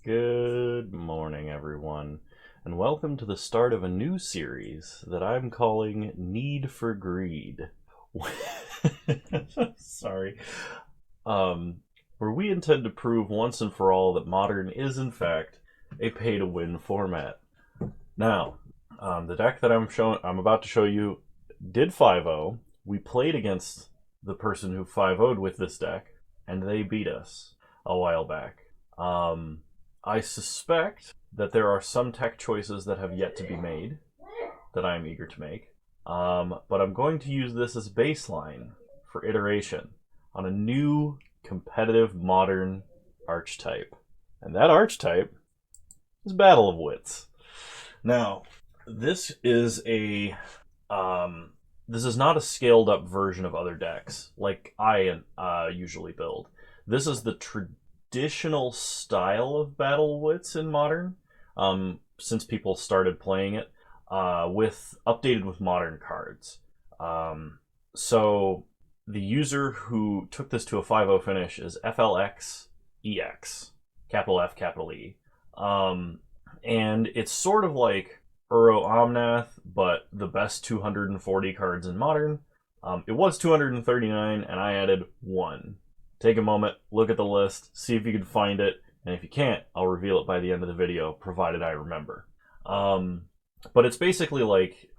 Good morning, everyone, and welcome to the start of a new series that I'm calling Need for Greed. Sorry. Where we intend to prove once and for all that Modern is, in fact, a pay-to-win format. Now, the deck that I'm about to show you did 5-0. We played against the person who 5-0'd with this deck, and they beat us a while back. I suspect that there are some tech choices that have yet to be made that I am eager to make, but I'm going to use this as baseline for iteration on a new competitive modern archetype. And that archetype is Battle of Wits. Now, this is not a scaled up version of other decks like I usually build. This is the traditional style of Battle Wits in Modern, since people started playing it, updated with modern cards. So the user who took this to a 5-0 finish is FLXEX, capital F, capital E. And it's sort of like Uro Omnath, but the best 240 cards in Modern. It was 239, and I added 1. Take a moment, look at the list, see if you can find it, and if you can't, I'll reveal it by the end of the video, provided I remember. But it's basically like,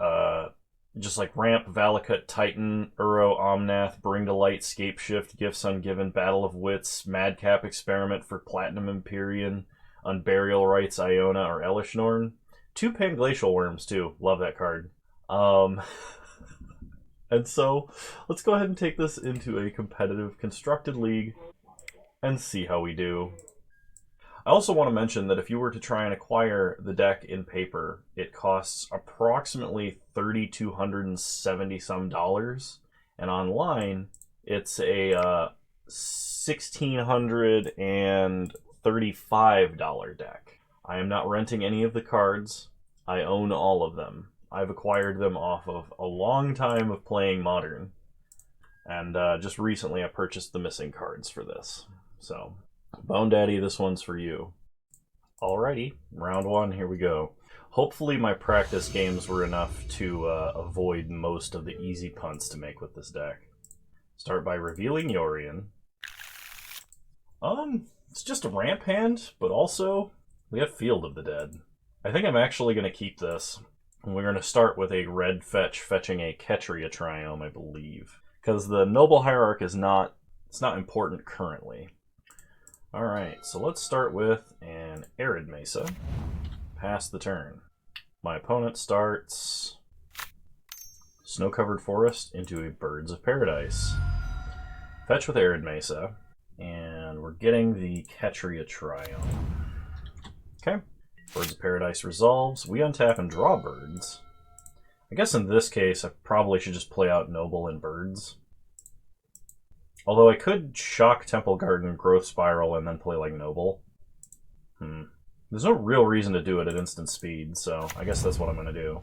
just like Ramp, Valakut, Titan, Uro, Omnath, Bring to Light, Scape Shift, Gifts Ungiven, Battle of Wits, Madcap Experiment for Platinum Empyrean, Unburial Rites, Iona, or Elishnorn. 2 Panglacial Worms, too. Love that card. And so, let's go ahead and take this into a competitive, constructed league and see how we do. I also want to mention that if you were to try and acquire the deck in paper, it costs approximately $3,270 some, and online, it's a $1,635 deck. I am not renting any of the cards. I own all of them. I've acquired them off of a long time of playing Modern. And just recently I purchased the missing cards for this. So, Bone Daddy, this one's for you. Alrighty, round 1, here we go. Hopefully my practice games were enough to avoid most of the easy punts to make with this deck. Start by revealing Yorion. It's just a ramp hand, but also we have Field of the Dead. I think I'm actually going to keep this. We're going to start with a red fetching a Ketria Triome, I believe. Because the Noble Hierarch is not important currently. Alright, so let's start with an Arid Mesa. Pass the turn. My opponent starts Snow-Covered Forest into a Birds of Paradise. Fetch with Arid Mesa, and we're getting the Ketria Triome. Okay. Birds of Paradise resolves. We untap and draw birds. I guess in this case, I probably should just play out Noble and birds. Although I could shock Temple Garden, Growth Spiral, and then play like Noble. There's no real reason to do it at instant speed, so I guess that's what I'm going to do.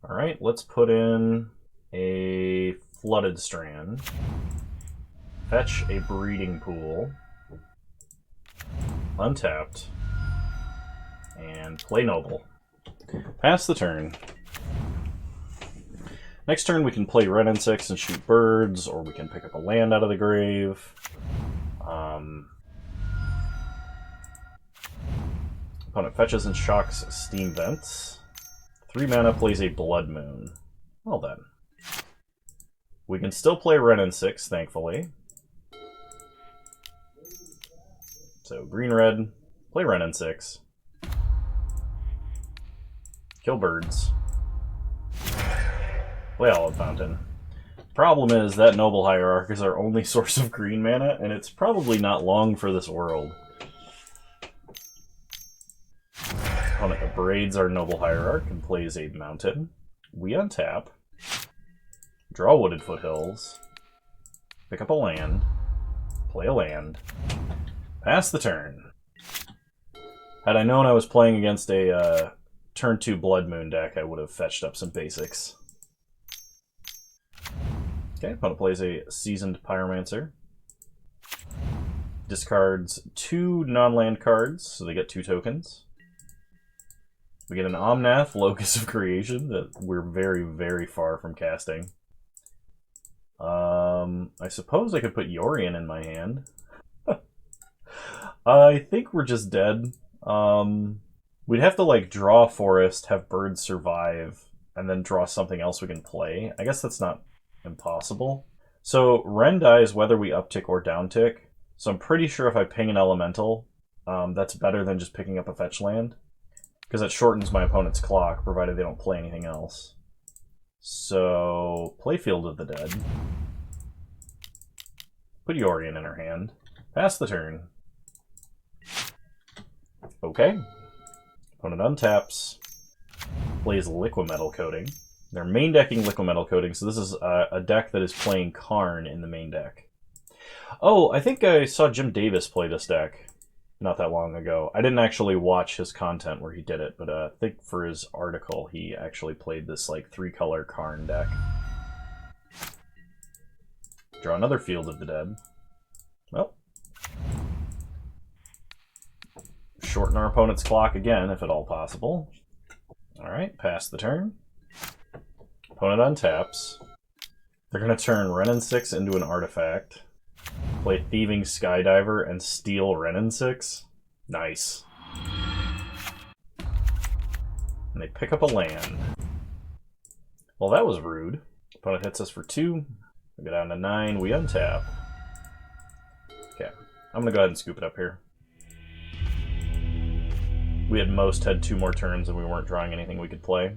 Alright, let's put in a Flooded Strand. Fetch a Breeding Pool. Untapped, and play Noble. Pass the turn. Next turn we can play Ren and 6 and shoot birds, or we can pick up a land out of the grave. Opponent fetches and shocks Steam Vents. 3 mana plays a Blood Moon. Well then. We can still play Ren and 6, thankfully. So green-red, play Ren and 6. Kill birds. Play Olive Fountain. Problem is that Noble Hierarch is our only source of green mana, and it's probably not long for this world. Opponent abrades our Noble Hierarch and plays a mountain. We untap. Draw Wooded Foothills. Pick up a land. Play a land. Pass the turn. Had I known I was playing against a turn 2 Blood Moon deck, I would have fetched up some basics. Okay, opponent plays a Seasoned Pyromancer. discards 2 non-land cards, so they get 2 tokens. We get an Omnath, Locus of Creation, that we're very, very far from casting. I suppose I could put Yorion in my hand. I think we're just dead. We'd have to, like, draw a forest, have birds survive, and then draw something else we can play. I guess that's not impossible. So, Ren dies whether we uptick or downtick. So I'm pretty sure if I ping an elemental, that's better than just picking up a fetch land. Because that shortens my opponent's clock, provided they don't play anything else. So, play Field of the Dead. Put Yorion in her hand. Pass the turn. Okay. Opponent untaps. Plays Liquimetal Coating. They're main decking Liquimetal Coating, so this is a deck that is playing Karn in the main deck. Oh, I think I saw Jim Davis play this deck not that long ago. I didn't actually watch his content where he did it, but I think for his article he actually played this like 3-color Karn deck. Draw another Field of the Dead. Well, shorten our opponent's clock again, if at all possible. Alright, pass the turn. Opponent untaps. They're going to turn Renin 6 into an artifact. Play Thieving Skydiver and steal Renin 6. Nice. And they pick up a land. Well, that was rude. Opponent hits us for 2. We go down to 9. We untap. Okay. I'm going to go ahead and scoop it up here. We at most had 2 more turns and we weren't drawing anything we could play.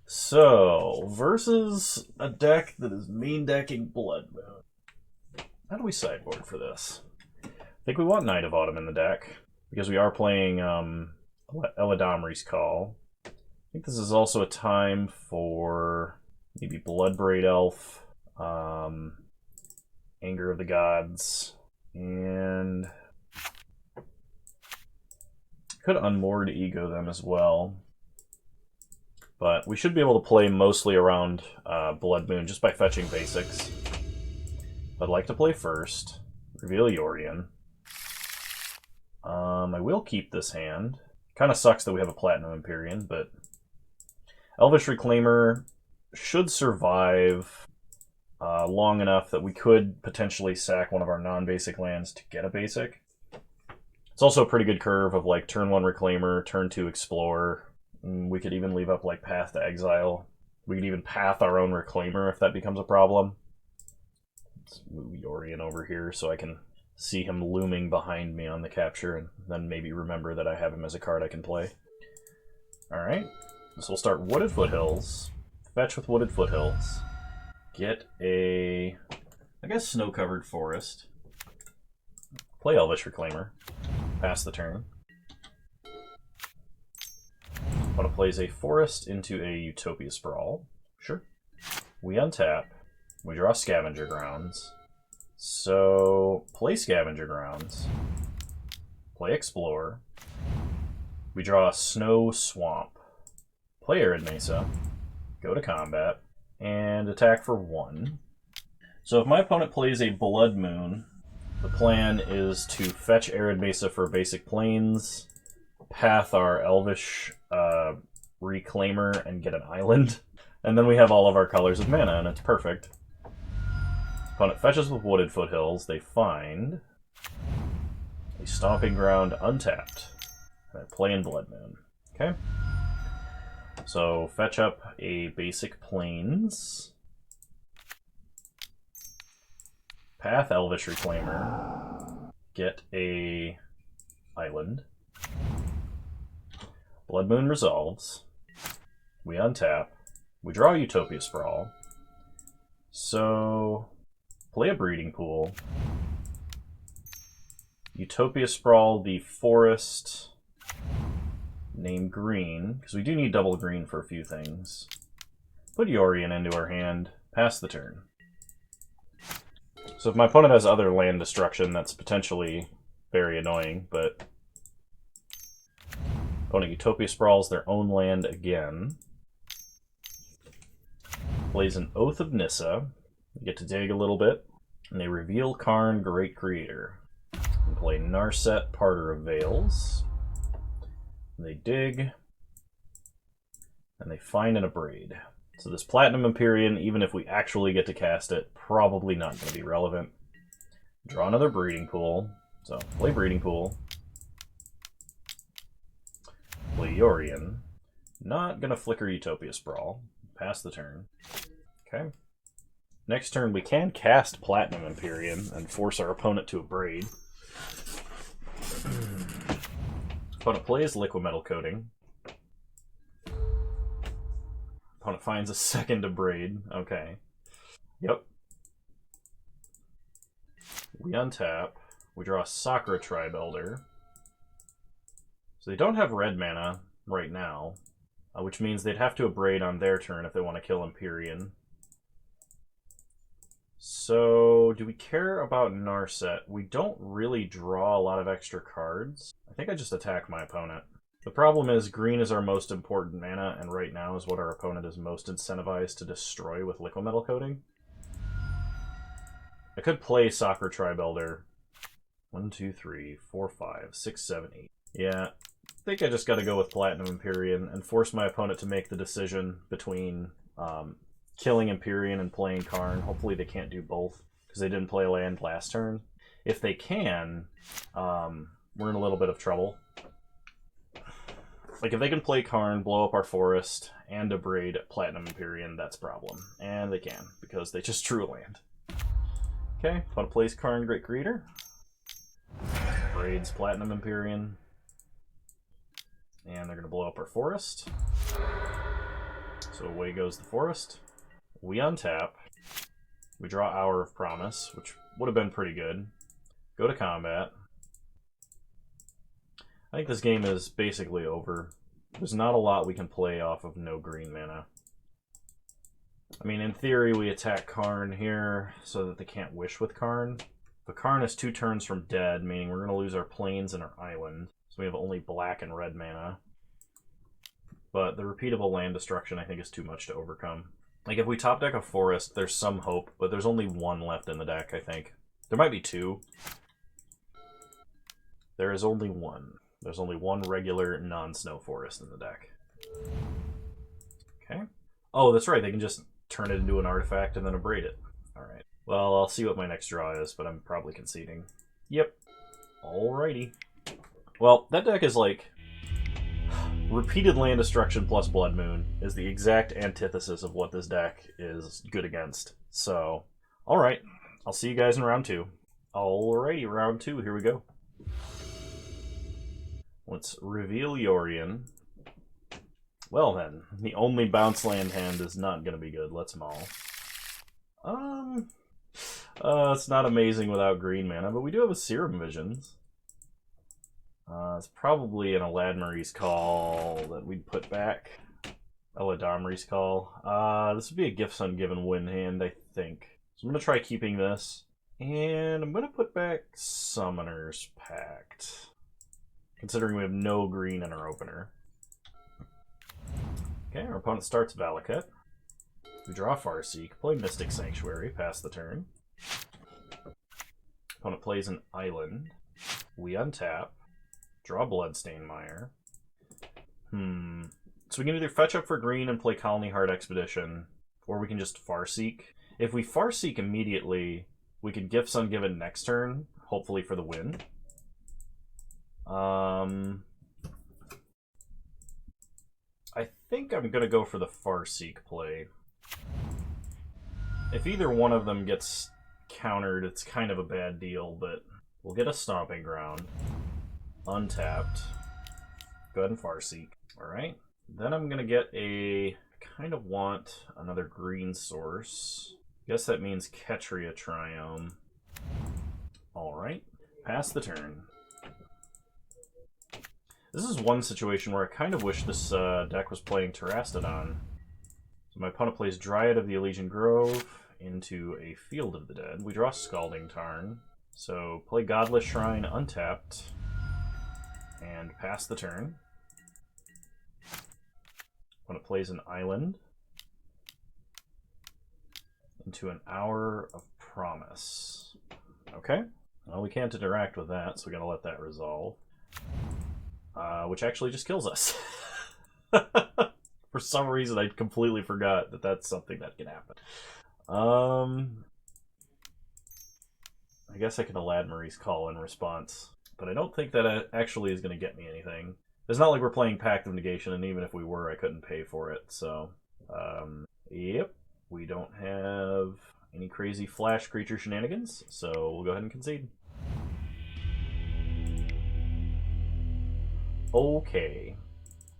So, versus a deck that is main decking Blood Moon. How do we sideboard for this? I think we want Knight of Autumn in the deck, because we are playing Eladamri's Call. I think this is also a time for maybe Bloodbraid Elf, Anger of the Gods, and could Unmoored Ego them as well. But we should be able to play mostly around Blood Moon just by fetching basics. I'd like to play first. Reveal Yorion. I will keep this hand. Kind of sucks that we have a Platinum Empyrean, but Elvish Reclaimer should survive long enough that we could potentially sack one of our non-basic lands to get a basic. It's also a pretty good curve of like turn 1 Reclaimer, turn 2 Explore. We could even leave up like Path to Exile. We could even path our own Reclaimer if that becomes a problem. Let's move Yorion over here so I can see him looming behind me on the capture and then maybe remember that I have him as a card I can play. Alright, so we'll start Wooded Foothills. Fetch with Wooded Foothills. Get a, I guess, snow-covered forest. Play Elvish Reclaimer. Pass the turn. Opponent plays a forest into a Utopia Sprawl. Sure. We untap. We draw Scavenger Grounds. So, play Scavenger Grounds. Play Explore. We draw a Snow Swamp. Play Arid Mesa. Go to combat. And attack for 1. So if my opponent plays a Blood Moon, the plan is to fetch Arid Mesa for basic plains, path our Elvish Reclaimer, and get an island. And then we have all of our colors of mana, and it's perfect. Opponent fetches with Wooded Foothills. They find a Stomping Ground untapped. And I play in Blood Moon. Okay. So fetch up a basic plains. Path Elvish Reclaimer. Get a island. Blood Moon resolves. We untap. We draw Utopia Sprawl. So play a Breeding Pool. Utopia Sprawl the forest. Name green, because we do need double green for a few things. Put Yorion into our hand. Pass the turn. So if my opponent has other land destruction, that's potentially very annoying, but opponent Utopia Sprawls their own land again. Plays an Oath of Nissa. We get to dig a little bit, and they reveal Karn, Great Creator. play Narset, Parter of Veils. They dig. And they find an Abrade. So this Platinum Empyrean, even if we actually get to cast it, probably not going to be relevant. Draw another Breeding Pool. So play Breeding Pool. Play Yorion. Not going to flicker Utopia Sprawl. Pass the turn. Okay. Next turn we can cast Platinum Empyrean and force our opponent to Abrade. Opponent plays Liquid Metal Coating. Opponent finds a second Abrade. Okay. Yep. We untap. We draw a Sakura Tribe Elder. So they don't have red mana right now, which means they'd have to Abrade on their turn if they want to kill Empyrean. So, do we care about Narset? We don't really draw a lot of extra cards. I think I just attack my opponent. The problem is green is our most important mana, and right now is what our opponent is most incentivized to destroy with Liquid Metal Coating. I could play Sakura Tribe Elder. 1, 2, 3, 4, 5, 6, 7, 8. Yeah, I think I just gotta go with Platinum Empyrean and force my opponent to make the decision between killing Empyrean and playing Karn. Hopefully they can't do both, because they didn't play land last turn. If they can, we're in a little bit of trouble. Like, if they can play Karn, blow up our forest, and Abrade Platinum Empyrean, that's a problem. And they can, because they just drew a land. Okay, opponent plays Karn Great Creator. Abrades Platinum Empyrean. And they're going to blow up our forest. So away goes the forest. We untap. We draw Hour of Promise, which would have been pretty good. Go to combat. I think this game is basically over. There's not a lot we can play off of no green mana. I mean, in theory, we attack Karn here so that they can't wish with Karn. But Karn is 2 turns from dead, meaning we're going to lose our plains and our island. So we have only black and red mana. But the repeatable land destruction, I think, is too much to overcome. Like, if we top deck a forest, there's some hope, but there's only 1 left in the deck, I think. There might be 2. There is only 1. There's only 1 regular non-snow forest in the deck. Okay. Oh, that's right, they can just turn it into an artifact and then abrade it. Alright. Well, I'll see what my next draw is, but I'm probably conceding. Yep. Alrighty. Well, that deck is like... Repeated land destruction plus Blood Moon is the exact antithesis of what this deck is good against. So, alright. I'll see you guys in round 2. Alrighty, round 2, here we go. Let's reveal Yorion. Well then, the only bounce land hand is not going to be good. Let's maul. It's not amazing without green mana, but we do have a Serum Visions. It's probably an Eladamri's Call that we'd put back. Eladamri's Call. This would be a Gifts Ungiven win hand, I think. So I'm going to try keeping this. And I'm going to put back Summoner's Pact, considering we have no green in our opener. Okay, our opponent starts Valakut. We draw Farseek, play Mystic Sanctuary, pass the turn. Opponent plays an island. We untap. Draw Bloodstained Mire. So we can either fetch up for green and play Colony Heart Expedition, or we can just Farseek. If we Farseek immediately, we can Gifts Ungiven next turn, hopefully for the win. I think I'm going to go for the Farseek play. If either one of them gets countered, it's kind of a bad deal, but we'll get a Stomping Ground. Untapped. Go ahead and Farseek. Alright. Then I'm going to get a... I kind of want another green source. Guess that means Ketria Triome. Alright. Pass the turn. This is one situation where I kind of wish this deck was playing Terastodon. So my opponent plays Dryad of the Elysian Grove into a Field of the Dead. We draw Scalding Tarn. So play Godless Shrine untapped and pass the turn. Opponent plays an island into an Hour of Promise. Okay. Well, we can't interact with that, so we gotta let that resolve. Which actually just kills us. For some reason, I completely forgot that that's something that can happen. I guess I can Alad Marie's Call in response, but I don't think that actually is going to get me anything. It's not like we're playing Pact of Negation, and even if we were, I couldn't pay for it, so... yep, we don't have any crazy flash creature shenanigans, so we'll go ahead and concede. Okay.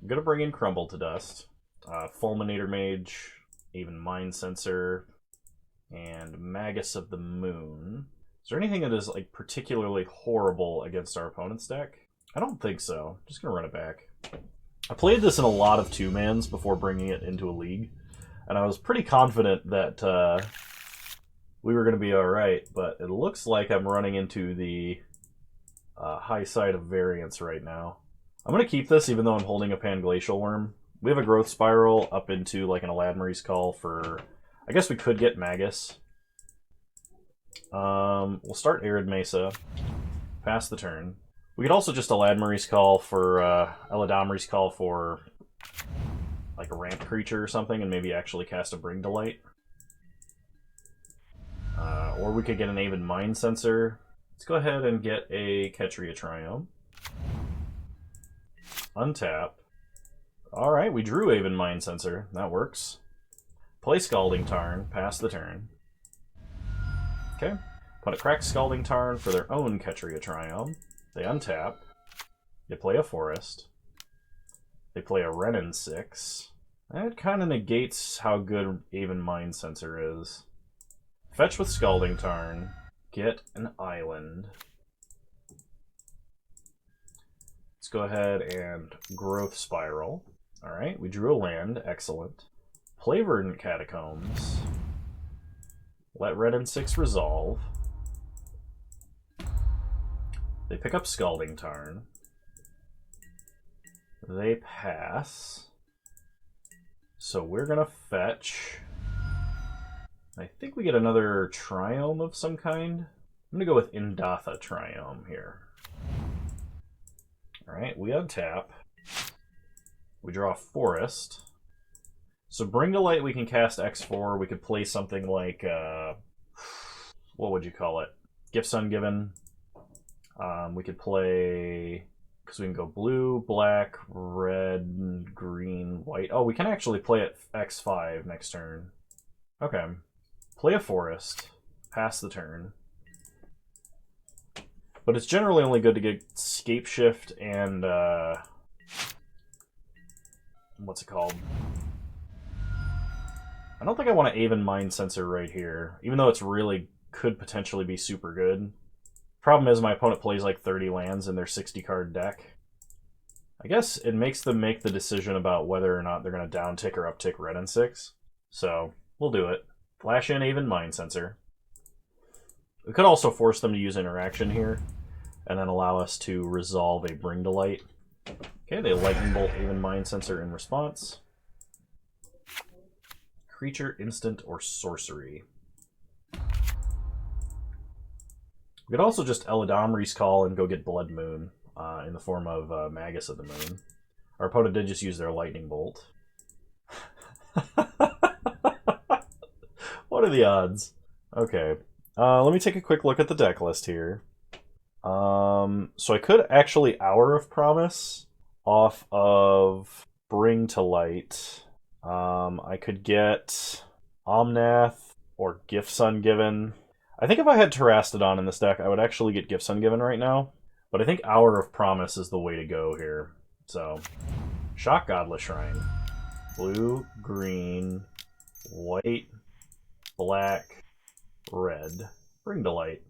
I'm going to bring in Crumble to Dust, Fulminator Mage, even Mind Sensor, and Magus of the Moon. Is there anything that is like particularly horrible against our opponent's deck? I don't think so. I'm just going to run it back. I played this in a lot of 2-mans before bringing it into a league, and I was pretty confident that we were going to be alright, but it looks like I'm running into the high side of variance right now. I'm going to keep this even though I'm holding a Panglacial Worm. We have a Growth Spiral up into like an Alad Marie's Call for... I guess we could get Magus. We'll start Arid Mesa. Pass the turn. We could also just Alad Marie's Call for... Eladamri's Call for... like a ramp creature or something and maybe actually cast a Bring Delight. Or we could get an Aven Mind Sensor. Let's go ahead and get a Ketria Triome. Untap. Alright, we drew Aven Mind Sensor. That works. Play Scalding Tarn, pass the turn. Okay. Put a cracked Scalding Tarn for their own Ketria Triome. They untap. They play a Forest. They play a Renin 6. That kind of negates how good Aven Mind Sensor is. Fetch with Scalding Tarn. Get an island. Let's go ahead and Growth Spiral. Alright, we drew a land. Excellent. Play Verdant Catacombs. Let Renin 6 resolve. They pick up Scalding Tarn. They pass. So we're going to fetch. I think we get another Triome of some kind. I'm going to go with Indatha Triome here. Alright, we untap. We draw a Forest. So Bring to Light we can cast X4. We could play something like, what would you call it? Gifts Ungiven. We could play, because we can go blue, black, red, green, white. Oh, we can actually play it X5 next turn. Okay. Play a Forest. Pass the turn. But it's generally only good to get Scape Shift and, what's it called? I don't think I want to Aven Mind Sensor right here, even though it's really could potentially be super good. Problem is my opponent plays like 30 lands in their 60-card deck. I guess it makes them make the decision about whether or not they're going to downtick or uptick Renin 6. So, we'll do it. Flash in Aven Mind Sensor. We could also force them to use interaction here, and then allow us to resolve a Bring to Light. Okay, they Lightning Bolt Aven Mind Sensor in response. Creature, instant, or sorcery. We could also just Eladamri's Call and go get Blood Moon in the form of Magus of the Moon. Our opponent did just use their Lightning Bolt. What are the odds? Okay. Let me take a quick look at the deck list here. So I could actually Hour of Promise off of Bring to Light. I could get Omnath or Gifts Ungiven. I think if I had Terastodon in this deck, I would actually get Gifts Ungiven right now. But I think Hour of Promise is the way to go here. So, Shock Godless Shrine. Blue, green, white, black, red. Bring to Light.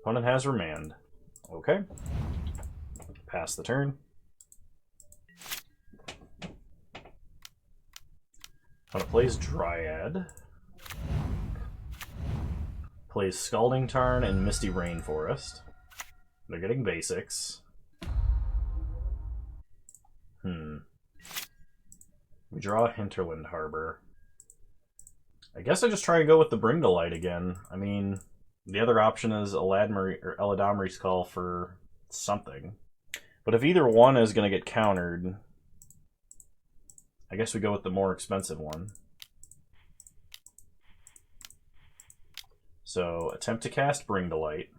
Opponent has Remand. Okay. Pass the turn. Opponent plays Dryad. Plays Scalding Tarn and Misty Rainforest. They're getting basics. We draw a Hinterland Harbor. I guess I just try and go with the Bring to Light again. I mean, the other option is Eladamri's Call for something. But if either one is going to get countered, I guess we go with the more expensive one. So, attempt to cast Bring to Light.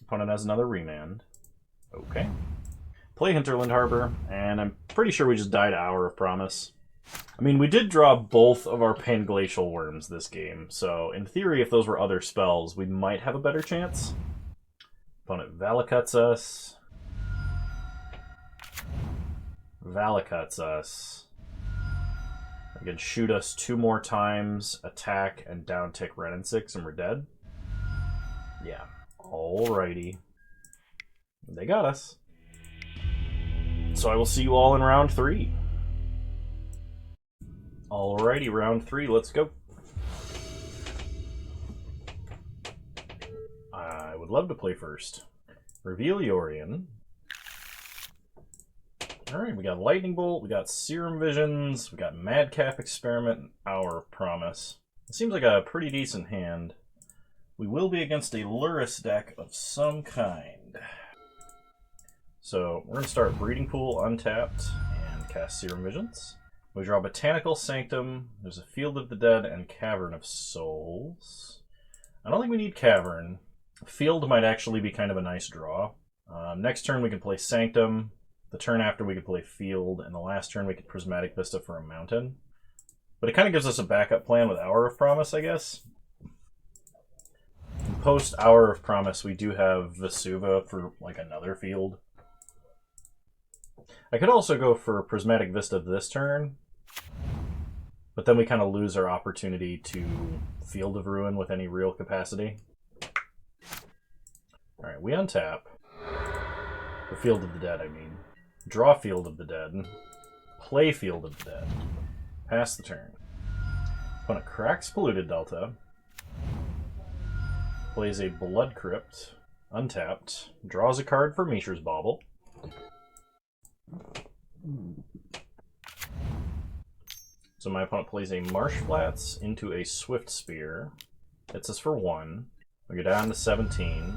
Opponent has another Remand. Okay. Play Hinterland Harbor, and I'm pretty sure we just died Hour of Promise. I mean, we did draw both of our Panglacial Worms this game, so in theory, if those were other spells, we might have a better chance. Opponent Valakuts us. Valakuts us. They can shoot us 2 more times, attack, and down tick Ren and 6, and we're dead. Yeah. Alrighty. They got us. So I will see you all in round 3. Alrighty, round 3, let's go. I would love to play first. Reveal Yorion. Alright, we got Lightning Bolt, we got Serum Visions, we got Madcap Experiment, and Hour of Promise. It seems like a pretty decent hand. We will be against a Lurrus deck of some kind. So we're going to start Breeding Pool untapped and cast Serum Visions. We draw Botanical Sanctum, there's a Field of the Dead, and Cavern of Souls. I don't think we need Cavern. Field might actually be kind of a nice draw. Next turn we can play Sanctum. The turn after we could play Field, and the last turn we could Prismatic Vista for a Mountain. But it kind of gives us a backup plan with Hour of Promise, I guess. Post Hour of Promise, we do have Vesuva for like another field. I could also go for Prismatic Vista this turn, but then we kind of lose our opportunity to Field of Ruin with any real capacity. Alright, we untap. The Field of the Dead, I mean. Draw Field of the Dead. Play Field of the Dead. Pass the turn. Opponent cracks Polluted Delta. Plays a Blood Crypt. Untapped. Draws a card for Mishra's Bauble. So my opponent plays a Marsh Flats into a Swift Spear. Hits us for 1. We go down to 17.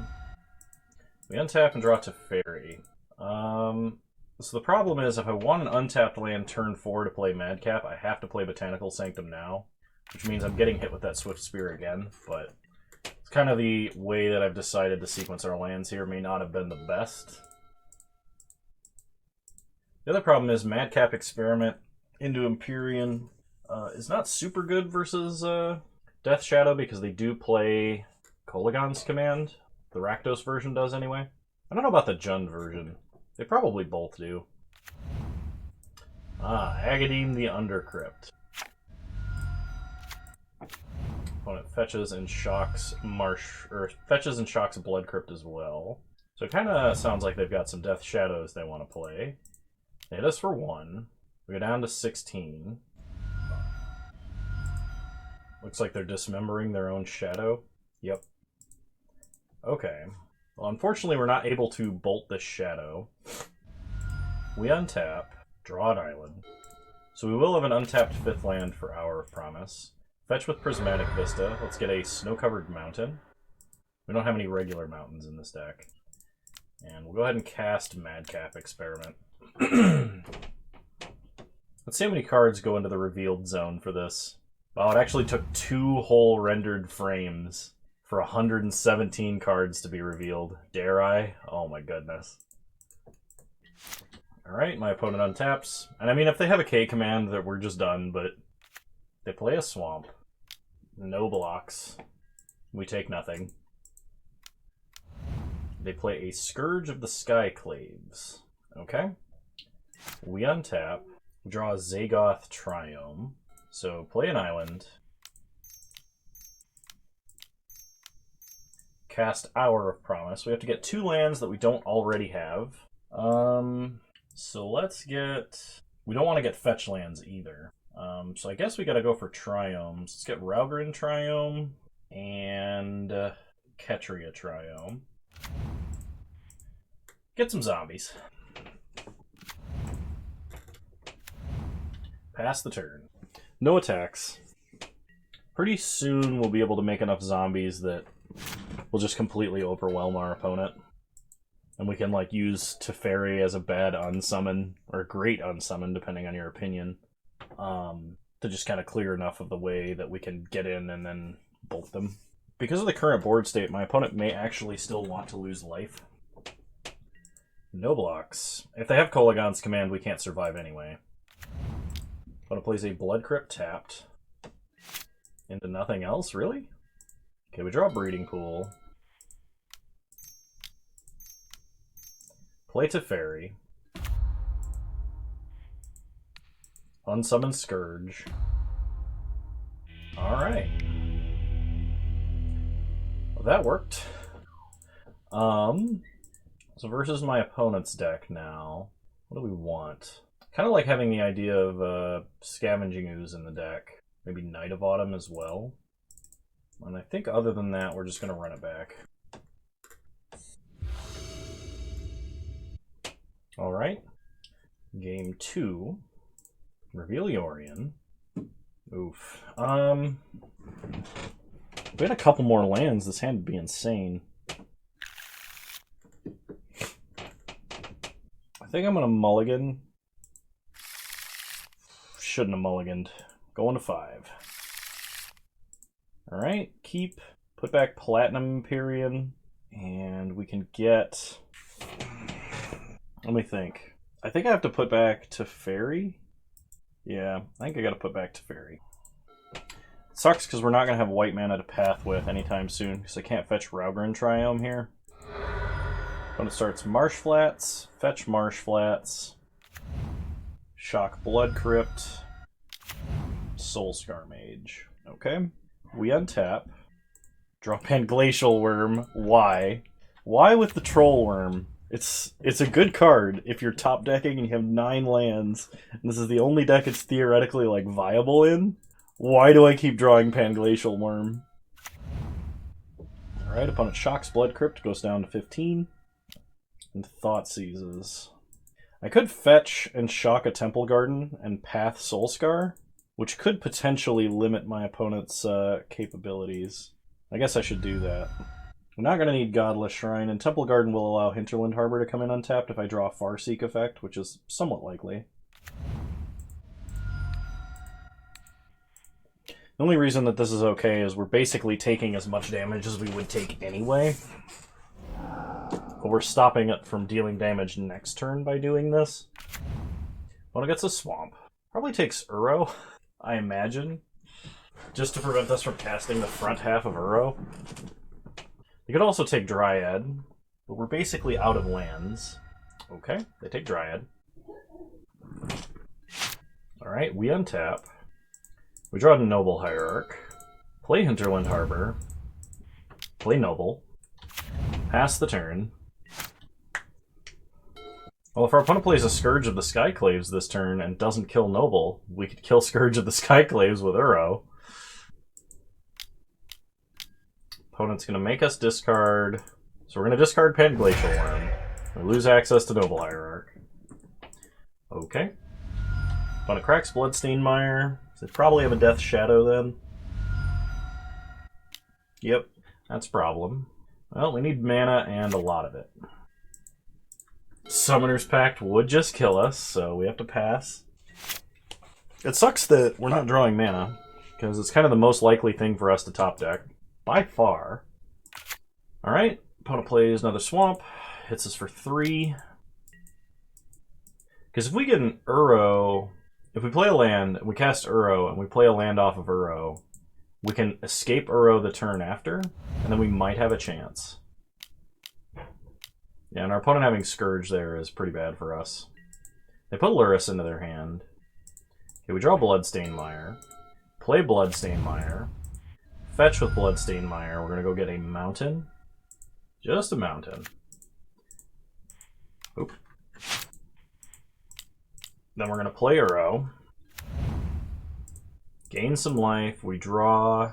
We untap and draw to Fairy. So the problem is, if I want an untapped land turn 4 to play Madcap, I have to play Botanical Sanctum now, which means I'm getting hit with that Swift Spear again, but it's kind of the way that I've decided to sequence our lands here. May not have been the best. The other problem is Madcap Experiment into Empyrean is not super good versus Death Shadow because they do play Kolaghan's Command. The Rakdos version does anyway. I don't know about the Jund version. They probably both do. Agadim the Undercrypt. Opponent fetches and shocks fetches and shocks Blood Crypt as well. So it kind of sounds like they've got some Death Shadows they want to play. They hit us for 1. We go down to 16. Looks like they're dismembering their own shadow. Yep. Okay. Well, unfortunately, we're not able to bolt this shadow. We untap, draw an island. So we will have an untapped 5th land for Hour of Promise. Fetch with Prismatic Vista. Let's get a snow-covered mountain. We don't have any regular mountains in this deck. And we'll go ahead and cast Madcap Experiment. Let's see how many cards go into the revealed zone for this. Wow, it actually took 2 whole rendered frames for 117 cards to be revealed. Dare I? Oh my goodness. Alright, my opponent untaps. And I mean, if they have a K command, that we're just done, but they play a Swamp. No blocks. We take nothing. They play a Scourge of the Skyclaves. Okay. We untap. Draw Zagoth Triome. So play an island. Cast Hour of Promise. We have to get 2 lands that we don't already have. So let's get... We don't want to get fetch lands either. So I guess we gotta go for Triomes. Let's get Raugrin Triome and Ketria Triome. Get some zombies. Pass the turn. No attacks. pretty soon we'll be able to make enough zombies that will just completely overwhelm our opponent. And we can, like, use Teferi as a bad unsummon, or a great unsummon, depending on your opinion, to just kind of clear enough of the way that we can get in and then bolt them. Because of the current board state, my opponent may actually still want to lose life. No blocks. If they have Kolaghan's Command, we can't survive anyway. Opponent plays a Blood Crypt tapped. Into nothing else, really? Okay, we draw a Breeding Pool. Play Teferi. Unsummon Scourge. Alright. Well, that worked. So versus my opponent's deck now. What do we want? Kind of like having the idea of Scavenging Ooze in the deck. Maybe Night of Autumn as well. And I think other than that, we're just going to run it back. Alright. Game 2. Reveal Yorion. Oof. If we had a couple more lands, this hand would be insane. I think I'm going to mulligan. Shouldn't have mulliganed. Going to 5. Alright, keep. Put back Platinum Empyrean. And we can get... Let me think. I think I have to put back Teferi. Yeah, I think I gotta put back Teferi. It sucks because we're not gonna have white mana to path with anytime soon, because I can't fetch Raugrin Triome here. When it starts Marsh Flats, fetch Marsh Flats, shock Blood Crypt, Soulscar Mage. Okay. We untap. Draw Panglacial Worm. Why? Why with the Troll Worm? It's a good card if you're top decking and you have 9 lands, and this is the only deck it's theoretically like viable in. Why do I keep drawing Panglacial Worm? Alright, opponent shocks Blood Crypt, goes down to 15. And Thought Seizes. I could fetch and shock a Temple Garden and path Soulscar, which could potentially limit my opponent's capabilities. I guess I should do that. I'm not going to need Godless Shrine, and Temple Garden will allow Hinterland Harbor to come in untapped if I draw a Farseek effect, which is somewhat likely. The only reason that this is okay is we're basically taking as much damage as we would take anyway. But we're stopping it from dealing damage next turn by doing this. Opponent gets a Swamp. Probably takes Uro, I imagine, just to prevent us from casting the front half of Uro. They could also take Dryad, but we're basically out of lands. Okay, they take Dryad. Alright, we untap. We draw a Noble Hierarch. Play Hinterland Harbor. Play Noble. Pass the turn. Well, if our opponent plays a Scourge of the Skyclaves this turn and doesn't kill Noble, we could kill Scourge of the Skyclaves with Uro. Opponent's going to make us discard... So we're going to discard Panglacial Worm. We lose access to Noble Hierarch. Okay. Opponent cracks Bloodstained Mire. So they probably have a Death Shadow then. Yep, that's a problem. Well, we need mana and a lot of it. Summoner's Pact would just kill us, so we have to pass. It sucks that we're not drawing mana, because it's kind of the most likely thing for us to top deck. By far. Alright, opponent plays another Swamp, hits us for 3. Because if we get an Uro, if we play a land, we cast Uro, and we play a land off of Uro, we can escape Uro the turn after, and then we might have a chance. Yeah, and our opponent having Scourge there is pretty bad for us. They put Lurrus into their hand. Okay, we draw Bloodstained Mire. Play Bloodstained Mire. Fetch with Bloodstained Mire. We're going to go get a mountain. Just a mountain. Oop. Then we're going to play Uro. Gain some life. We draw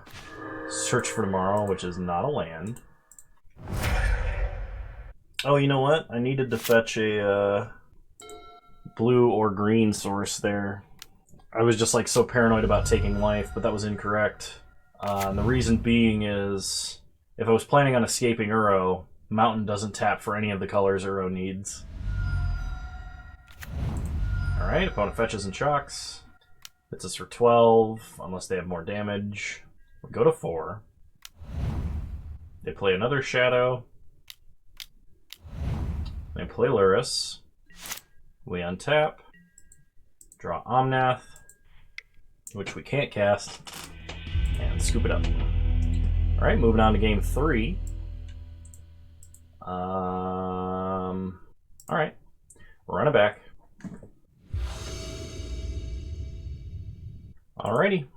Search for Tomorrow, which is not a land. Oh, you know what? I needed to fetch a blue or green source there. I was just like so paranoid about taking life, but that was incorrect. And the reason being is, if I was planning on escaping Uro, Mountain doesn't tap for any of the colors Uro needs. Alright, opponent fetches and shocks. Hits us for 12, unless they have more damage. We go to 4. They play another Shadow. They play Luris. We untap. Draw Omnath, which we can't cast. And scoop it up. Alright, moving on to game 3. Alright. Run it back. Alrighty.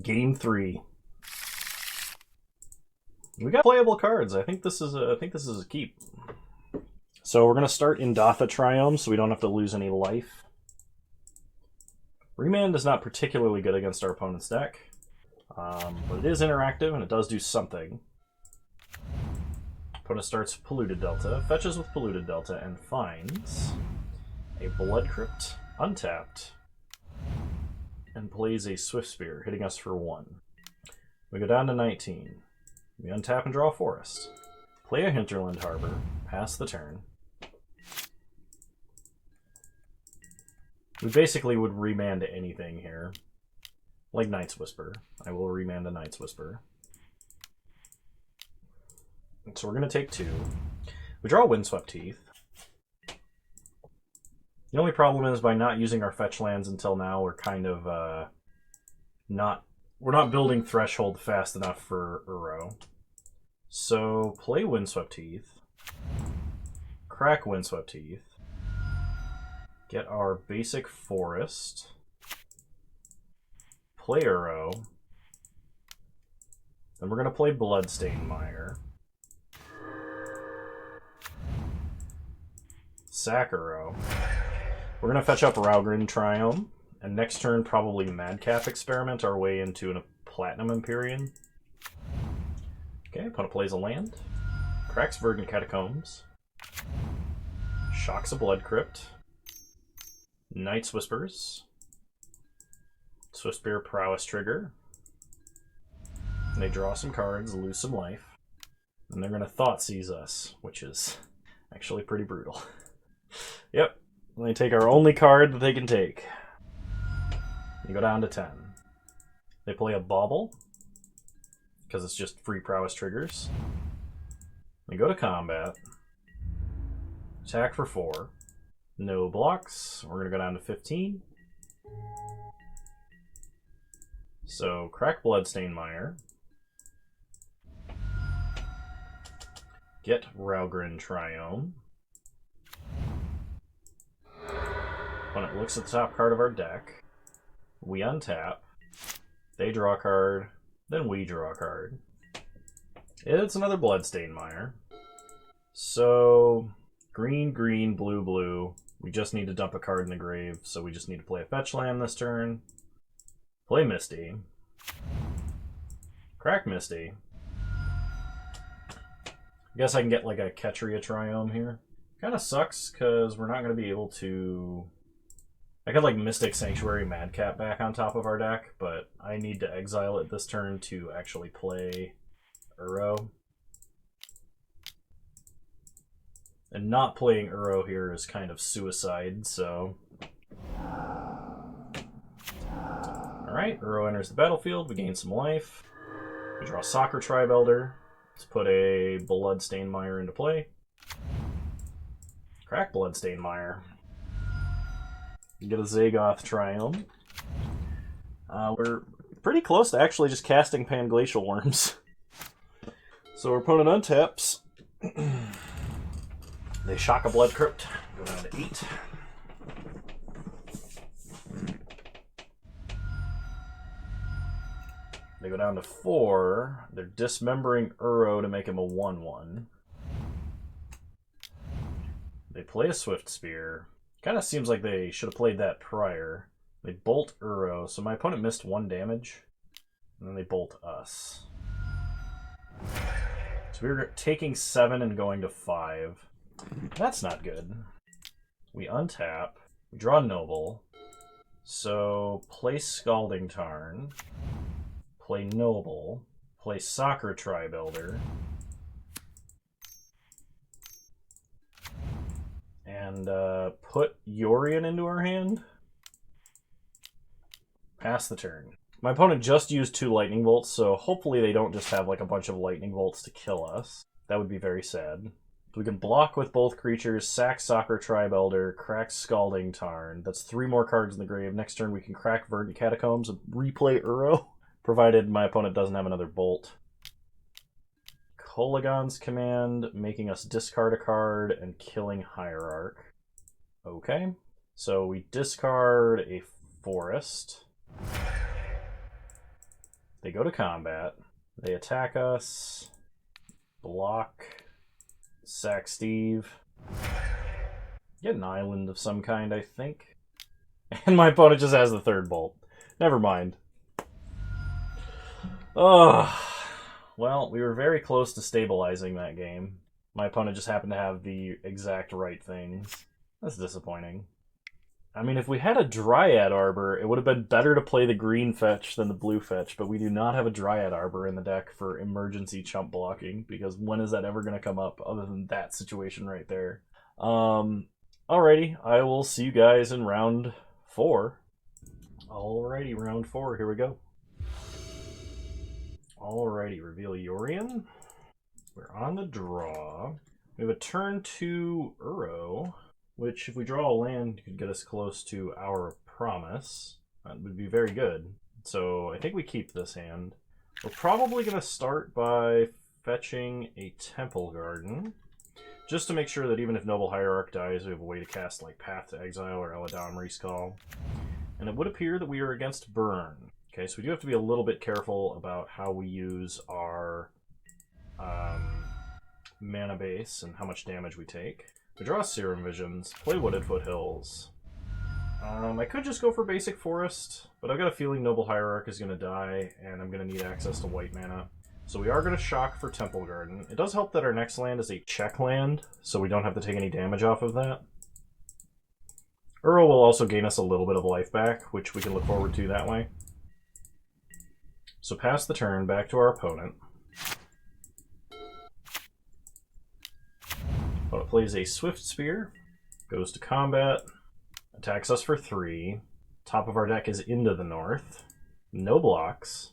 Game 3. We got playable cards. I think this is a keep. So we're gonna start in Dotha Triome, so we don't have to lose any life. Remand is not particularly good against our opponent's deck, but it is interactive and it does do something. Opponent starts Polluted Delta, fetches with Polluted Delta, and finds a Blood Crypt untapped, and plays a Swift Spear, hitting us for 1. We go down to 19. We untap and draw a Forest. Play a Hinterland Harbor, pass the turn. We basically would remand anything here. Like Night's Whisper. I will remand a Night's Whisper. So we're going to take 2. We draw Windswept Teeth. The only problem is by not using our fetch lands until now, we're kind of we're not building Threshold fast enough for Uro. So play Windswept Teeth. Crack Windswept Teeth. Get our basic Forest. Play Uro. Then we're going to play Bloodstained Mire. Sack Uro. We're going to fetch up Raugrin Triome, and next turn probably Madcap experiment our way into a Platinum Empyrean. Okay, opponent plays a land. Cracks Verdant Catacombs. Shocks a Blood Crypt. Night's Whispers. Swift Spear Prowess trigger. And they draw some cards, lose some life. And they're going to Thoughtseize us, which is actually pretty brutal. Yep. They take our only card that they can take. You go down to 10. They play a Bauble, because it's just free prowess triggers. They go to combat. Attack for 4. No blocks. We're going to go down to 15. So, crack Bloodstained Mire. Get Raugrin Triome. When it looks at the top card of our deck, we untap, they draw a card, then we draw a card. It's another Bloodstained Mire. So, green, green, blue, blue. We just need to dump a card in the grave, so we just need to play a fetch land this turn. Play Misty. Crack Misty. I guess I can get like a Ketria Triome here. Kind of sucks, because we're not going to be able to... I could like Mystic Sanctuary Madcap back on top of our deck, but I need to exile it this turn to actually play Uro. And not playing Uro here is kind of suicide, so... Alright, Uro enters the battlefield, we gain some life. We draw Soccer Tribe Elder. Let's put a Bloodstained Mire into play. Crack Bloodstained Mire. Get a Zagoth Triome. We're pretty close to actually just casting Panglacial Worms. So our opponent untaps. They shock a Blood Crypt. Go down to 8. They go down to 4. They're dismembering Uro to make him a 1/1. They play a Swift Spear. Kind of seems like they should have played that prior. They bolt Uro, so my opponent missed 1 damage. And then they bolt us. So we're taking 7 and going to 5. That's not good. We untap. We draw Noble. So play Scalding Tarn. play Noble, play Soccer Tribuilder, and put Yorion into our hand. Pass the turn. My opponent just used 2 lightning bolts, so hopefully they don't just have like a bunch of lightning bolts to kill us. That would be very sad. We can block with both creatures, sack Soccer Tribuilder, crack Scalding Tarn. That's 3 more cards in the grave. Next turn we can crack Verdant Catacombs and replay Uro, provided my opponent doesn't have another bolt. Kolaghan's Command, making us discard a card and killing Hierarch. Okay, so we discard a forest. They go to combat. They attack us. Block. Sack Steve. Get an island of some kind, I think. And my opponent just has the 3rd bolt. Never mind. Oh, well, we were very close to stabilizing that game. My opponent just happened to have the exact right things. That's disappointing. I mean, if we had a Dryad Arbor, it would have been better to play the green fetch than the blue fetch, but we do not have a Dryad Arbor in the deck for emergency chump blocking, because when is that ever going to come up other than that situation right there? Alrighty, I will see you guys in round 4. Alrighty, round 4, here we go. Alrighty, reveal Yorion. We're on the draw. We have a turn 2 Uro, which, if we draw a land, could get us close to our promise. That would be very good. So I think we keep this hand. We're probably going to start by fetching a Temple Garden, just to make sure that even if Noble Hierarch dies, we have a way to cast like Path to Exile or Eladamri's Call. And it would appear that we are against Burn. Okay, so we do have to be a little bit careful about how we use our mana base and how much damage we take. We draw Serum Visions, play Wooded Foothills. I could just go for basic Forest, but I've got a feeling Noble Hierarch is going to die, and I'm going to need access to white mana. So we are going to shock for Temple Garden. It does help that our next land is a check land, so we don't have to take any damage off of that. Uro will also gain us a little bit of life back, which we can look forward to that way. So pass the turn, back to our opponent. Opponent plays a Swift Spear, goes to combat, attacks us for 3. Top of our deck is Into the North. No blocks.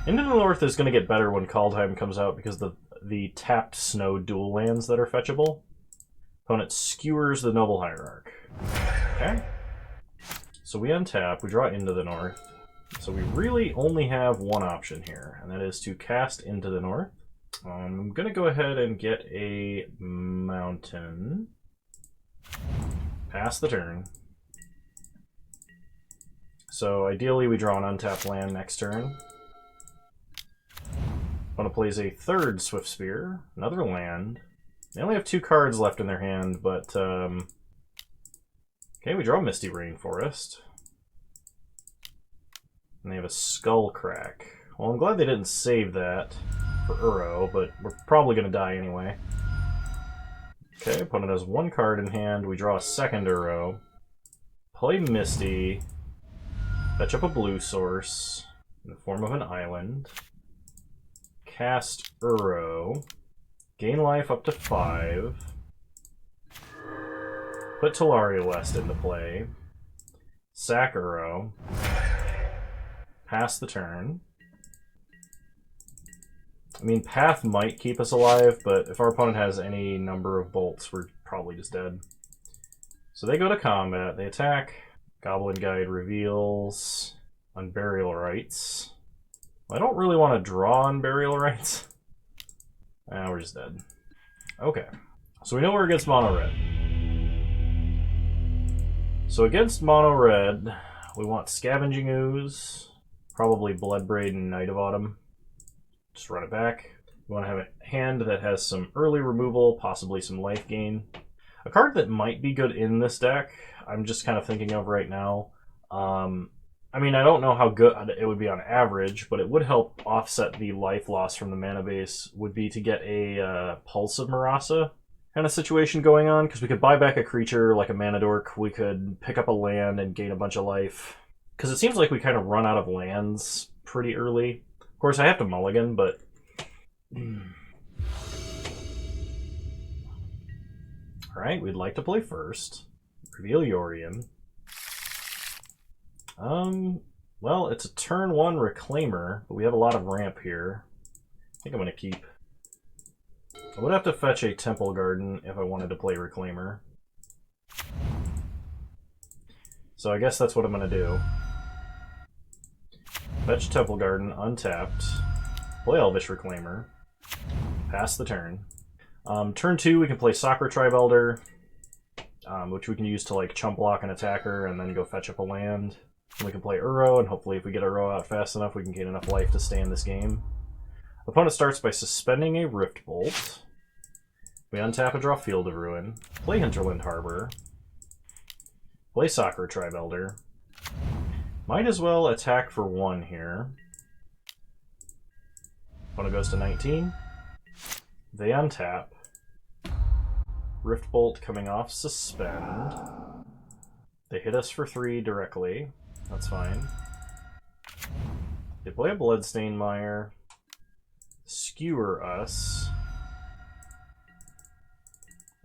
Into the North is going to get better when Kaldheim comes out because the tapped snow dual lands that are fetchable. Opponent skewers the Noble Hierarch. Okay. So we untap, we draw Into the North. So we really only have one option here, and that is to cast Into the North. I'm going to go ahead and get a mountain. Pass the turn. So ideally we draw an untapped land next turn. Opponent plays a 3rd Swift Spear, another land. They only have 2 cards left in their hand, but okay, we draw Misty Rainforest. And they have a Skull Crack. Well, I'm glad they didn't save that for Uro, but we're probably going to die anyway. Okay, opponent has 1 card in hand. We draw a 2nd Uro. Play Misty. Fetch up a blue source in the form of an island. Cast Uro. Gain life up to 5. Put Talaria West into play. Sack Uro. Pass the turn. I mean, Path might keep us alive, but if our opponent has any number of bolts, we're probably just dead. So they go to combat. They attack. Goblin Guide reveals Unburial Rites. I don't really want to draw Unburial Rites. We're just dead. Okay. So we know we're against Mono Red. So against Mono Red, we want Scavenging Ooze, probably Bloodbraid and Night of Autumn. Just run it back. We want to have a hand that has some early removal, possibly some life gain. A card that might be good in this deck, I'm just kind of thinking of right now. I mean, I don't know how good it would be on average, but it would help offset the life loss from the mana base, would be to get a Pulse of Marasa kind of situation going on, because we could buy back a creature like a Mana Dork, we could pick up a land and gain a bunch of life. Because it seems like we kind of run out of lands pretty early. Of course, I have to mulligan, but... Alright, we'd like to play first. Reveal Yorion. Well, it's a turn 1 Reclaimer, but we have a lot of ramp here. I think I'm going to keep... I would have to fetch a Temple Garden if I wanted to play Reclaimer. So I guess that's what I'm going to do. Fetch Temple Garden, untapped. Play Elvish Reclaimer. Pass the turn. Turn 2, we can play Soccer Tribe Elder, which we can use to like chump block an attacker and then go fetch up a land. And we can play Uro, and hopefully if we get Uro out fast enough, we can gain enough life to stay in this game. Opponent starts by suspending a Rift Bolt. We untap and draw Field of Ruin. Play Hinterland Harbor. Play Soccer Tribe Elder. Might as well attack for 1 here. Opponent goes to 19. They untap. Rift Bolt coming off Suspend. They hit us for 3 directly. That's fine. They play a Bloodstained Mire. Skewer us.